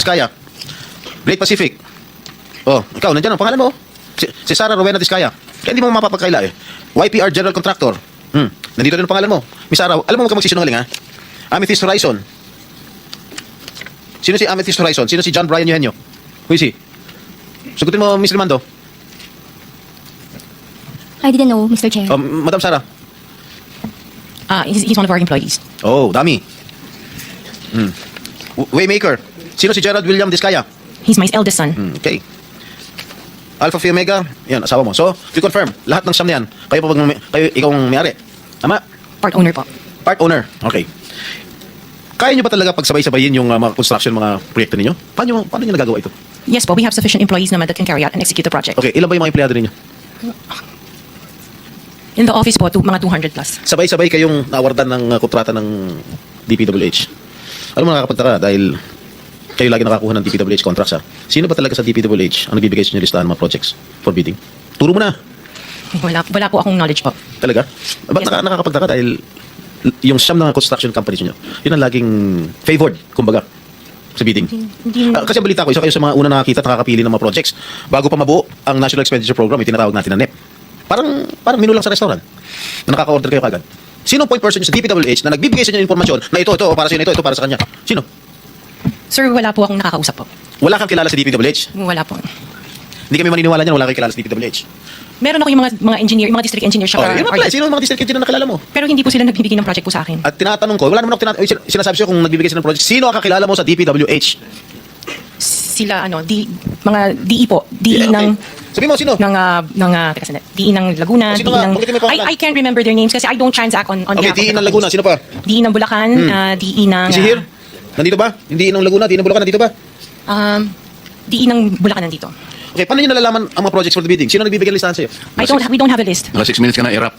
Diskaya. Great Pacific. Oh, ikaw, nandiyan ang pangalan mo. Si Sarah Rowena Diskaya. Kaya hindi mo mapapagkaila eh. YPR General Contractor. Nandito din ang pangalan mo. Miss Sarah, alam mo huwag ka magsisinungaling ha? Amethyst Horizon. Sino si Amethyst Horizon? Sino si John Brian Eugenio? Who is he? Sagutin mo, Miss Rimando. I didn't know, Mr. Chair. Madam Sarah. He's one of our employees. Oh, dami. Waymaker. Sino si Gerald William Diskaya? He's my eldest son. Okay. Alpha Phi Omega, yan, asawa mo. So, we confirm, lahat ng siyam na yan, kayo ikaw ang may-ari. Tama? Part owner po. Part owner. Okay. Kaya nyo ba talaga pagsabay-sabayin yung mga construction, mga proyekto ninyo? Paano nyo nagagawa ito? Yes po, we have sufficient employees naman that can carry out and execute the project. Okay, ilan ba yung mga empleyado ninyo? In the office po, mga 200 plus. Sabay-sabay kayong naawardan ng kontrata ng DPWH. Alam mo, nakakapagta ka dahil kayo lagi nakakuha ng DPWH contracts ha. Sino ba talaga sa DPWH ang nagbibigay sa inyo listahan ng mga projects for bidding? Turo mo na. Wala po akong knowledge po. Talaga? Ba't Yes. nakakapagtaka dahil yung siyam na construction companies nyo, yun ang laging favored, kumbaga, sa bidding. Kasi balita ko, isa kayo sa mga unang nakakita at nakakapili ng mga projects. Bago pa mabuo ang National Expenditure Program, yung tinatawag natin na NEP. Parang menu lang sa restaurant na nakaka-order kayo kagad. Sino point person sa DPWH na nagbibigay sa inyo ng informasyon na ito para sa inyo, ito para sa kanya? Sino? Sir, wala po akong nakakausap po. Wala kang kilala sa DPWH? Wala po. Hindi kami maniniwala niyan, wala kang kilala sa DPWH. Meron ako yung mga engineer, yung mga district engineer Oh, siya. yun ang pala. Sino ang mga district engineer na nakilala mo? Pero hindi po sila nagbibigay ng project po sa akin. At tinatanong ko, wala naman ako sinasabi sa'yo kung nagbibigay sila ng project. Sino ang kakilala mo sa DPWH? Sila, mga DE po. DE Yeah, okay. ng... Sabi mo, sino? Teka sandali. DE ng Laguna, Sino DE nga? ng... Banggitin mo yung pangalan. I can't remember their names kasi I don't transact on Okay, behalf of DE the ng Laguna. companies. Sino pa? DE ng Bulacan, DE ng... Is he here? Nandito ba? Hindi ng Laguna, hindi ng Bulacan, nandito ba? DE ng Bulacan nandito. Okay, paano nyo nalalaman ang mga projects for the bidding? Sino nagbibigay ng listahan sa'yo? We don't have a list. Mga 6 minutes ka na, i-wrap.